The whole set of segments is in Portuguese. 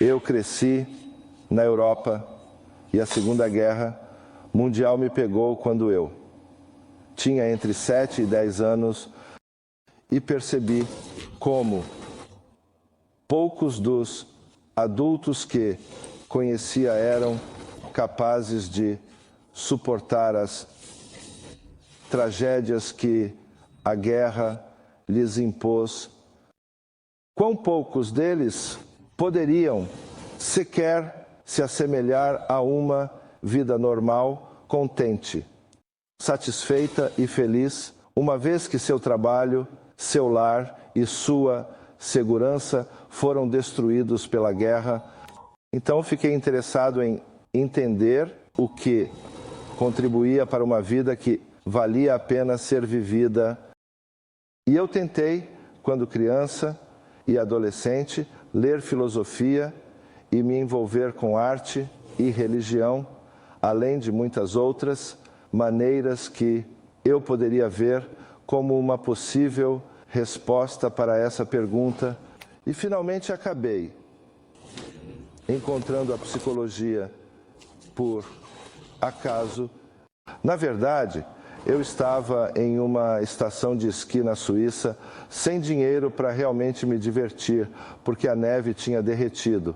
Eu cresci na Europa e a Segunda Guerra Mundial me pegou quando eu tinha entre 7 e 10 anos e percebi como poucos dos adultos que conhecia eram capazes de suportar as tragédias que a guerra lhes impôs. Quão poucos deles poderiam sequer se assemelhar a uma vida normal, contente, satisfeita e feliz, uma vez que seu trabalho, seu lar e sua segurança foram destruídos pela guerra. Então fiquei interessado em entender o que contribuía para uma vida que valia a pena ser vivida. E eu tentei, quando criança e adolescente, ler filosofia e me envolver com arte e religião, além de muitas outras maneiras que eu poderia ver como uma possível resposta para essa pergunta. E finalmente acabei encontrando a psicologia por acaso. Na verdade, eu estava em uma estação de esqui na Suíça, sem dinheiro para realmente me divertir, porque a neve tinha derretido.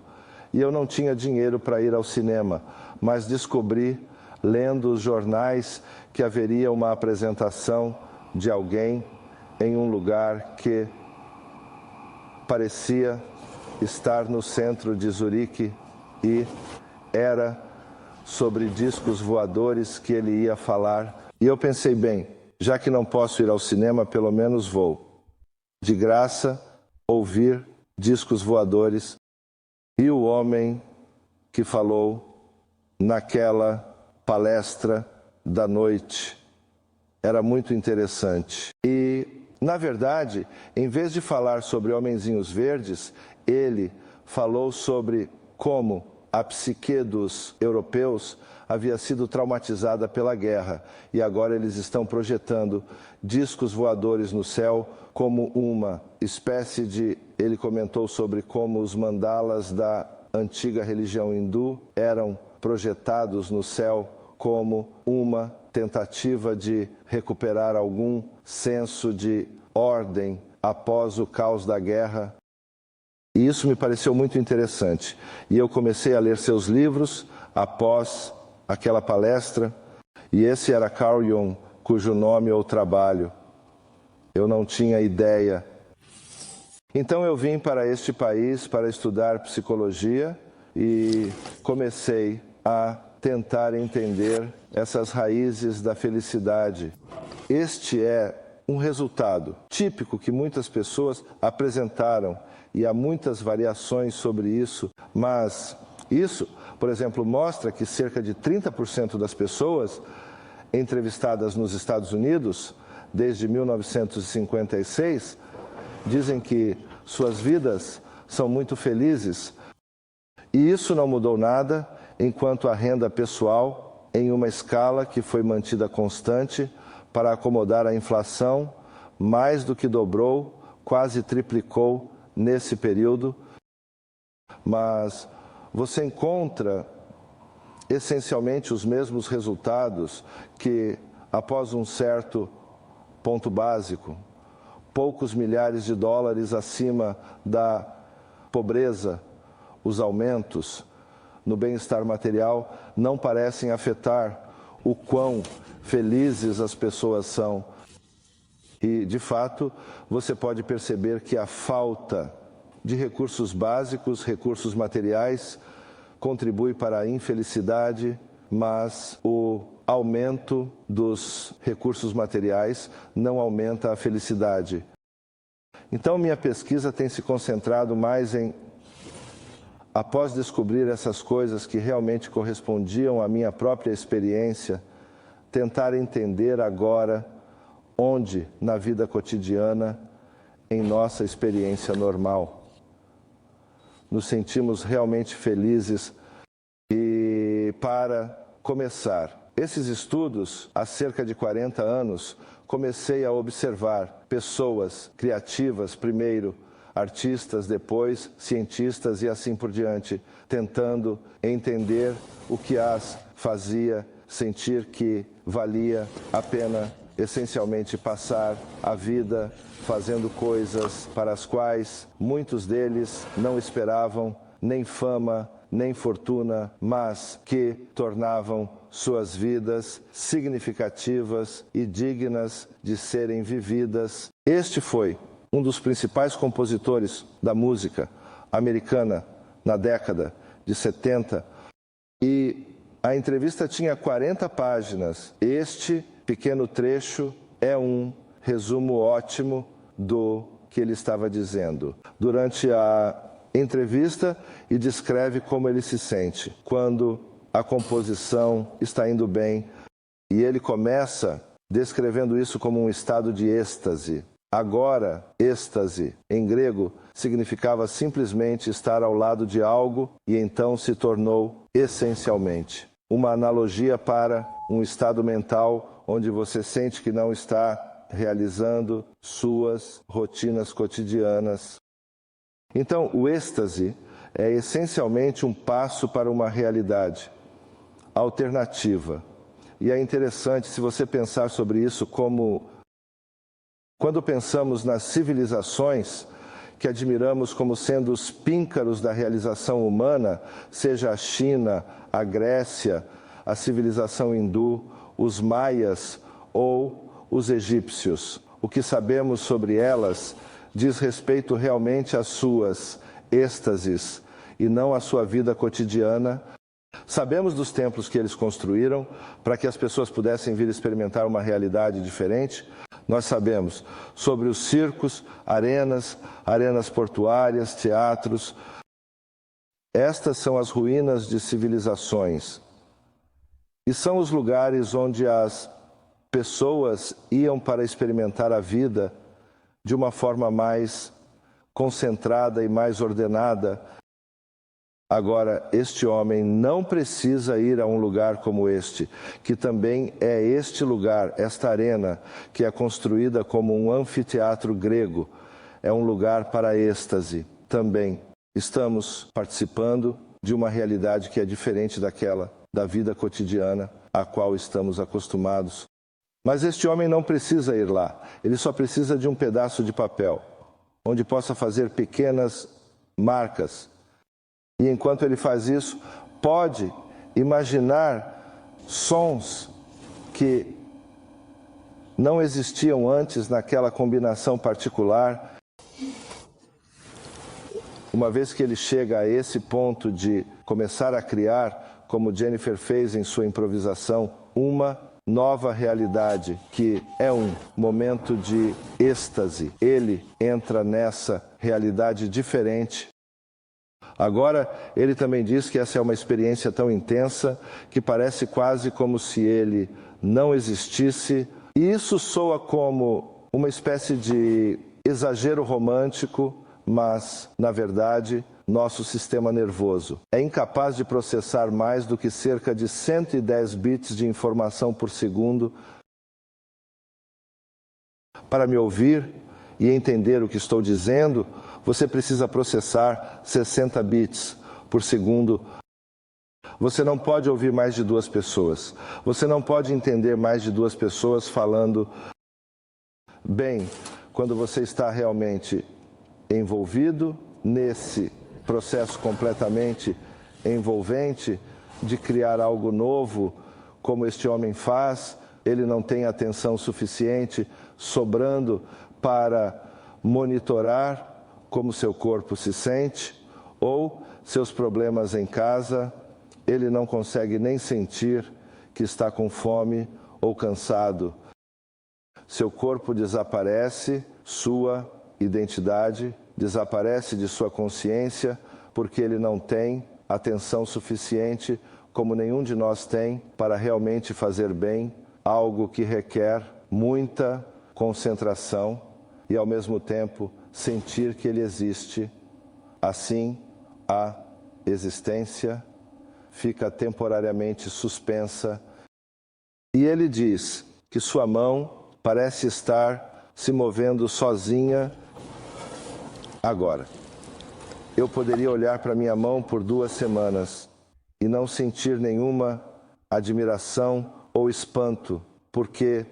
E eu não tinha dinheiro para ir ao cinema, mas descobri, lendo os jornais, que haveria uma apresentação de alguém em um lugar que parecia estar no centro de Zurique e era sobre discos voadores que ele ia falar. E eu pensei, bem, já que não posso ir ao cinema, pelo menos vou, de graça, ouvir discos voadores. E o homem que falou naquela palestra da noite era muito interessante. E, na verdade, em vez de falar sobre homenzinhos verdes, ele falou sobre como a psique dos europeus havia sido traumatizada pela guerra e agora eles estão projetando discos voadores no céu como uma espécie de... Ele comentou sobre como os mandalas da antiga religião hindu eram projetados no céu como uma tentativa de recuperar algum senso de ordem após o caos da guerra. E isso me pareceu muito interessante. E eu comecei a ler seus livros após aquela palestra. E esse era Carl Jung, cujo nome ou trabalho eu não tinha ideia. Então eu vim para este país para estudar psicologia e comecei a tentar entender essas raízes da felicidade. Este é um resultado típico que muitas pessoas apresentaram e há muitas variações sobre isso, mas isso, por exemplo, mostra que cerca de 30% das pessoas entrevistadas nos Estados Unidos, desde 1956, dizem que suas vidas são muito felizes. E isso não mudou nada enquanto a renda pessoal, em uma escala que foi mantida constante para acomodar a inflação, mais do que dobrou, quase triplicou nesse período. Mas você encontra essencialmente os mesmos resultados que, após um certo ponto básico, poucos milhares de dólares acima da pobreza, os aumentos no bem-estar material não parecem afetar o quão felizes as pessoas são. E, de fato, você pode perceber que a falta de recursos básicos, recursos materiais, contribui para a infelicidade, mas o aumento dos recursos materiais não aumenta a felicidade. Então, minha pesquisa tem se concentrado mais em, após descobrir essas coisas que realmente correspondiam à minha própria experiência, tentar entender agora onde, na vida cotidiana, em nossa experiência normal, nos sentimos realmente felizes. E, para começar esses estudos, há cerca de 40 anos, comecei a observar pessoas criativas, primeiro, artistas depois, cientistas e assim por diante, tentando entender o que as fazia sentir que valia a pena essencialmente passar a vida fazendo coisas para as quais muitos deles não esperavam nem fama, nem fortuna, mas que tornavam suas vidas significativas e dignas de serem vividas. Este foi um dos principais compositores da música americana na década de 70 e a entrevista tinha 40 páginas. Este pequeno trecho é um resumo ótimo do que ele estava dizendo durante a entrevista e descreve como ele se sente quando a composição está indo bem. E ele começa descrevendo isso como um estado de êxtase. Agora, êxtase, em grego, significava simplesmente estar ao lado de algo e então se tornou essencialmente uma analogia para um estado mental onde você sente que não está realizando suas rotinas cotidianas. Então, o êxtase é essencialmente um passo para uma realidade alternativa. E é interessante se você pensar sobre isso como quando pensamos nas civilizações que admiramos como sendo os píncaros da realização humana, seja a China, a Grécia, a civilização hindu, os maias ou os egípcios. O que sabemos sobre elas diz respeito realmente às suas êxtases e não à sua vida cotidiana. Sabemos dos templos que eles construíram para que as pessoas pudessem vir experimentar uma realidade diferente. Nós sabemos sobre os circos, arenas portuárias, teatros. Estas são as ruínas de civilizações. E são os lugares onde as pessoas iam para experimentar a vida de uma forma mais concentrada e mais ordenada. Agora, este homem não precisa ir a um lugar como este, que também é este lugar, esta arena, que é construída como um anfiteatro grego. É um lugar para êxtase também. Estamos participando de uma realidade que é diferente daquela da vida cotidiana a qual estamos acostumados. Mas este homem não precisa ir lá. Ele só precisa de um pedaço de papel, onde possa fazer pequenas marcas. E enquanto ele faz isso, pode imaginar sons que não existiam antes naquela combinação particular. Uma vez que ele chega a esse ponto de começar a criar, como Jennifer fez em sua improvisação, uma nova realidade, que é um momento de êxtase. Ele entra nessa realidade diferente. Agora, ele também diz que essa é uma experiência tão intensa que parece quase como se ele não existisse. E isso soa como uma espécie de exagero romântico, mas, na verdade, nosso sistema nervoso é incapaz de processar mais do que cerca de 110 bits de informação por segundo. Para me ouvir e entender o que estou dizendo, você precisa processar 60 bits por segundo. Você não pode ouvir mais de 2 pessoas. Você não pode entender mais de 2 pessoas falando bem quando você está realmente envolvido nesse processo completamente envolvente de criar algo novo, como este homem faz. Ele não tem atenção suficiente sobrando para monitorar como seu corpo se sente ou seus problemas em casa. Ele não consegue nem sentir que está com fome ou cansado. Seu corpo desaparece, sua identidade desaparece de sua consciência, porque ele não tem atenção suficiente, como nenhum de nós tem, para realmente fazer bem, algo que requer muita concentração e, ao mesmo tempo, sentir que ele existe. Assim, a existência fica temporariamente suspensa. E ele diz que sua mão parece estar se movendo sozinha Agora, eu poderia olhar para minha mão por 2 semanas e não sentir nenhuma admiração ou espanto, porque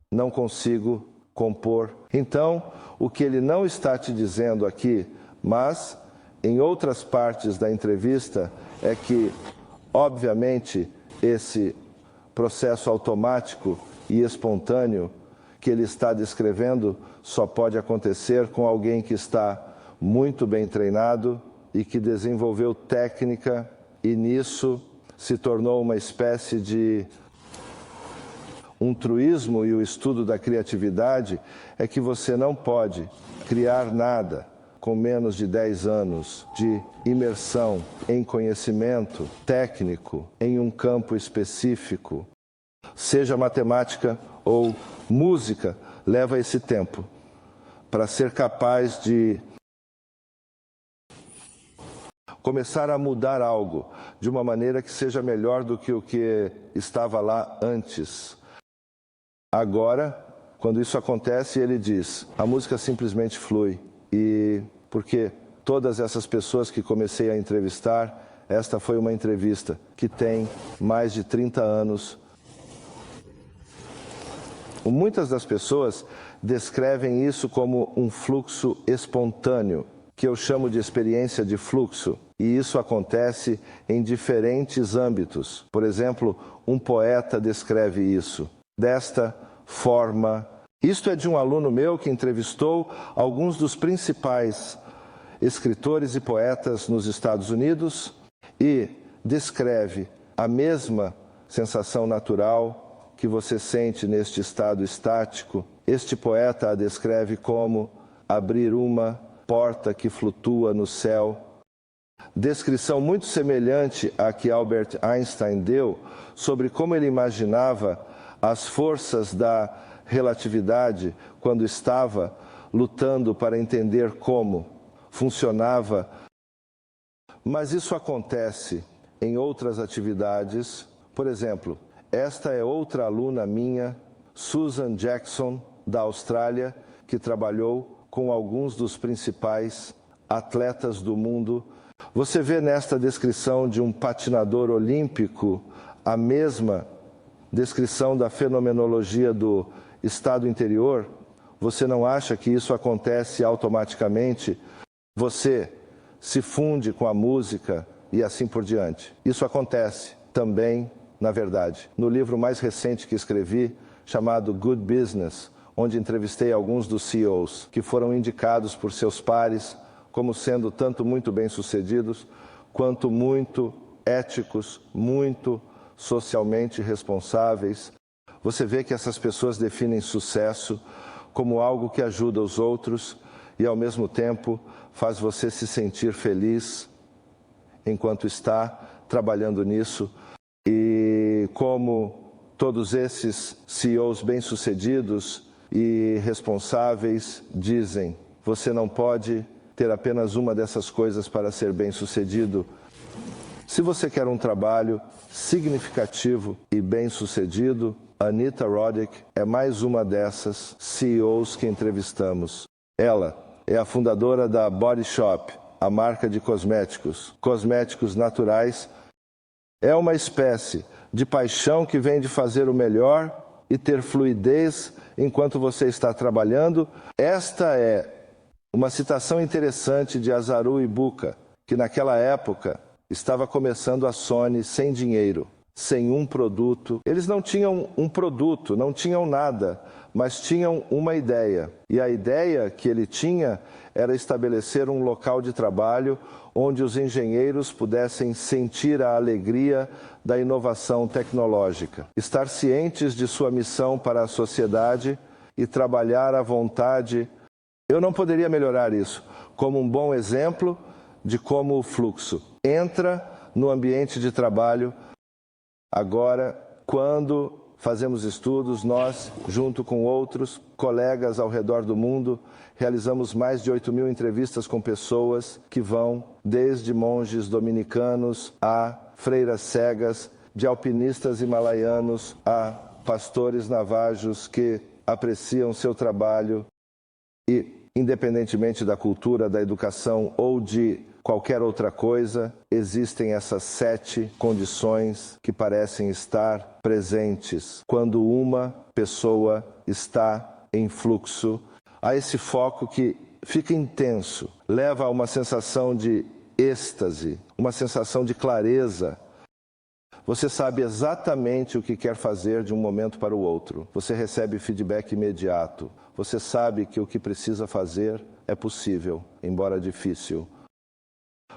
não consigo compor. Então, o que ele não está te dizendo aqui, mas em outras partes da entrevista, é que, obviamente, esse processo automático e espontâneo que ele está descrevendo só pode acontecer com alguém que está muito bem treinado e que desenvolveu técnica e nisso se tornou uma espécie de um truísmo. E o estudo da criatividade é que você não pode criar nada com menos de 10 anos de imersão em conhecimento técnico em um campo específico, seja matemática ou música, leva esse tempo para ser capaz de começar a mudar algo de uma maneira que seja melhor do que o que estava lá antes. Agora, quando isso acontece, ele diz, a música simplesmente flui. E porque todas essas pessoas que comecei a entrevistar, esta foi uma entrevista que tem mais de 30 anos. Muitas das pessoas descrevem isso como um fluxo espontâneo, que eu chamo de experiência de fluxo. E isso acontece em diferentes âmbitos. Por exemplo, um poeta descreve isso desta forma. Isto é de um aluno meu que entrevistou alguns dos principais escritores e poetas nos Estados Unidos e descreve a mesma sensação natural que você sente neste estado estático. Este poeta a descreve como abrir uma porta que flutua no céu. Descrição muito semelhante à que Albert Einstein deu sobre como ele imaginava as forças da relatividade quando estava lutando para entender como funcionava. Mas isso acontece em outras atividades. Por exemplo, esta é outra aluna minha, Susan Jackson, da Austrália, que trabalhou com alguns dos principais atletas do mundo. Você vê nesta descrição de um patinador olímpico a mesma descrição da fenomenologia do estado interior? Você não acha que isso acontece automaticamente? Você se funde com a música e assim por diante. Isso acontece também, na verdade, no livro mais recente que escrevi, chamado Good Business, onde entrevistei alguns dos CEOs que foram indicados por seus pares como sendo tanto muito bem-sucedidos, quanto muito éticos, muito socialmente responsáveis. Você vê que essas pessoas definem sucesso como algo que ajuda os outros e, ao mesmo tempo, faz você se sentir feliz enquanto está trabalhando nisso. E como todos esses CEOs bem-sucedidos e responsáveis dizem, você não pode ter apenas uma dessas coisas para ser bem-sucedido. Se você quer um trabalho significativo e bem-sucedido, Anita Roddick é mais uma dessas CEOs que entrevistamos. Ela é a fundadora da Body Shop, a marca de cosméticos naturais. É uma espécie de paixão que vem de fazer o melhor e ter fluidez enquanto você está trabalhando. Esta é uma citação interessante de Azaru Ibuka, que naquela época estava começando a Sony sem dinheiro, sem um produto. Eles não tinham um produto, não tinham nada, mas tinham uma ideia. E a ideia que ele tinha era estabelecer um local de trabalho onde os engenheiros pudessem sentir a alegria da inovação tecnológica, estar cientes de sua missão para a sociedade e trabalhar à vontade. Eu não poderia melhorar isso como um bom exemplo de como o fluxo entra no ambiente de trabalho. Agora, quando fazemos estudos, nós, junto com outros colegas ao redor do mundo, realizamos mais de 8.000 entrevistas com pessoas que vão desde monges dominicanos a freiras cegas, de alpinistas himalaianos a pastores navajos que apreciam seu trabalho. E independentemente da cultura, da educação ou de qualquer outra coisa, existem essas 7 condições que parecem estar presentes quando uma pessoa está em fluxo. Há esse foco que fica intenso, leva a uma sensação de êxtase, uma sensação de clareza. Você sabe exatamente o que quer fazer de um momento para o outro. Você recebe feedback imediato. Você sabe que o que precisa fazer é possível, embora difícil.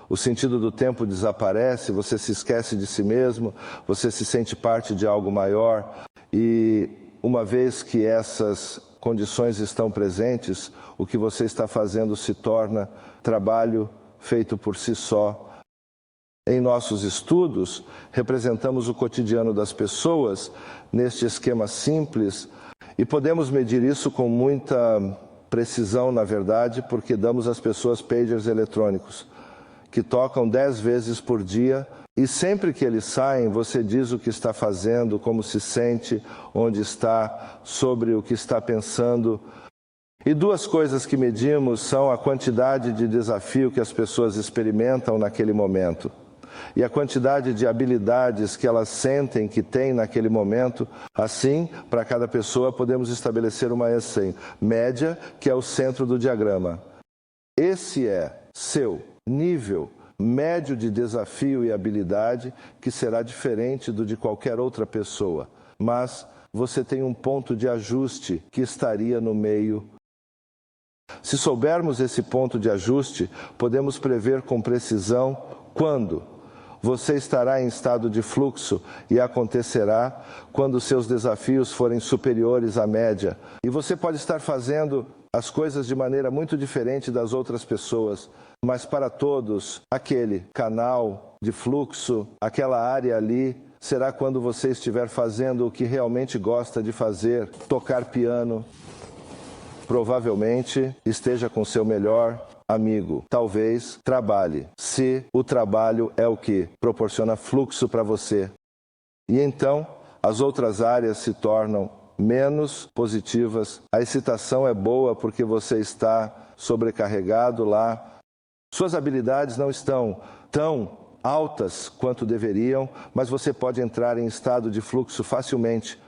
O sentido do tempo desaparece, você se esquece de si mesmo, você se sente parte de algo maior. E uma vez que essas condições estão presentes, o que você está fazendo se torna trabalho feito por si só. Em nossos estudos, representamos o cotidiano das pessoas neste esquema simples e podemos medir isso com muita precisão, na verdade, porque damos às pessoas pagers eletrônicos que tocam 10 vezes por dia e sempre que eles saem, você diz o que está fazendo, como se sente, onde está, sobre o que está pensando. E 2 coisas que medimos são a quantidade de desafio que as pessoas experimentam naquele momento e a quantidade de habilidades que elas sentem que têm naquele momento. Assim, para cada pessoa, podemos estabelecer uma média, que é o centro do diagrama. Esse é seu nível médio de desafio e habilidade, que será diferente do de qualquer outra pessoa, mas você tem um ponto de ajuste que estaria no meio. Se soubermos esse ponto de ajuste, podemos prever com precisão quando você estará em estado de fluxo e acontecerá quando seus desafios forem superiores à média. E você pode estar fazendo as coisas de maneira muito diferente das outras pessoas, mas para todos, aquele canal de fluxo, aquela área ali, será quando você estiver fazendo o que realmente gosta de fazer, tocar piano. Provavelmente esteja com seu melhor amigo. Talvez trabalhe, se o trabalho é o que proporciona fluxo para você. E então, as outras áreas se tornam menos positivas. A excitação é boa porque você está sobrecarregado lá. Suas habilidades não estão tão altas quanto deveriam, mas você pode entrar em estado de fluxo facilmente,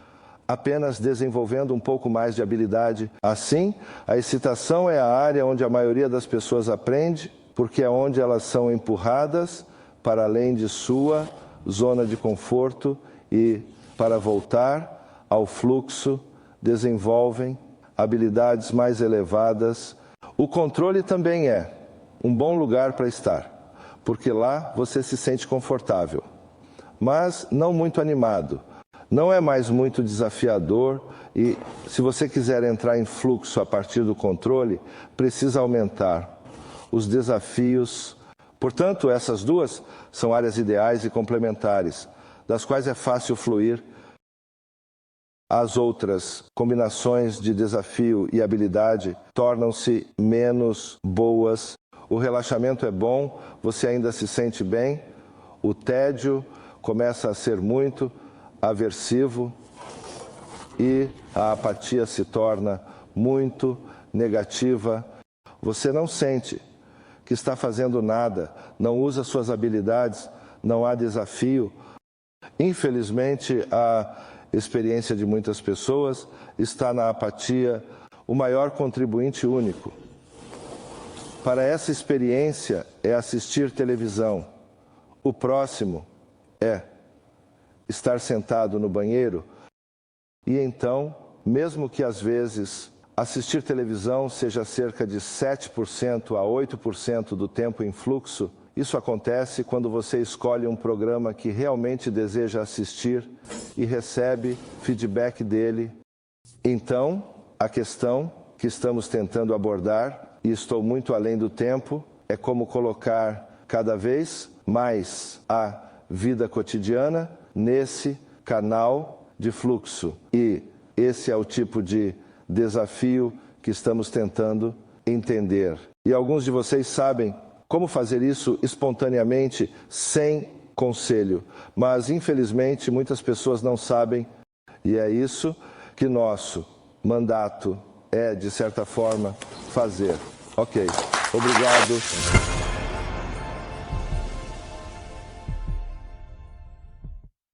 apenas desenvolvendo um pouco mais de habilidade. Assim, a excitação é a área onde a maioria das pessoas aprende, porque é onde elas são empurradas para além de sua zona de conforto e, para voltar ao fluxo, desenvolvem habilidades mais elevadas. O controle também é um bom lugar para estar, porque lá você se sente confortável, mas não muito animado. Não é mais muito desafiador e, se você quiser entrar em fluxo a partir do controle, precisa aumentar os desafios. Portanto, essas 2 são áreas ideais e complementares, das quais é fácil fluir. As outras combinações de desafio e habilidade tornam-se menos boas. O relaxamento é bom, você ainda se sente bem. O tédio começa a ser muito aversivo e a apatia se torna muito negativa. Você não sente que está fazendo nada, não usa suas habilidades, não há desafio. Infelizmente, a experiência de muitas pessoas está na apatia, o maior contribuinte único. Para essa experiência é assistir televisão. O próximo é estar sentado no banheiro e então, mesmo que às vezes assistir televisão seja cerca de 7% a 8% do tempo em fluxo, isso acontece quando você escolhe um programa que realmente deseja assistir e recebe feedback dele. Então, a questão que estamos tentando abordar, e estou muito além do tempo, é como colocar cada vez mais a vida cotidiana nesse canal de fluxo. E esse é o tipo de desafio que estamos tentando entender. E alguns de vocês sabem como fazer isso espontaneamente, sem conselho. Mas, infelizmente, muitas pessoas não sabem. E é isso que nosso mandato é, de certa forma, fazer. Ok, obrigado.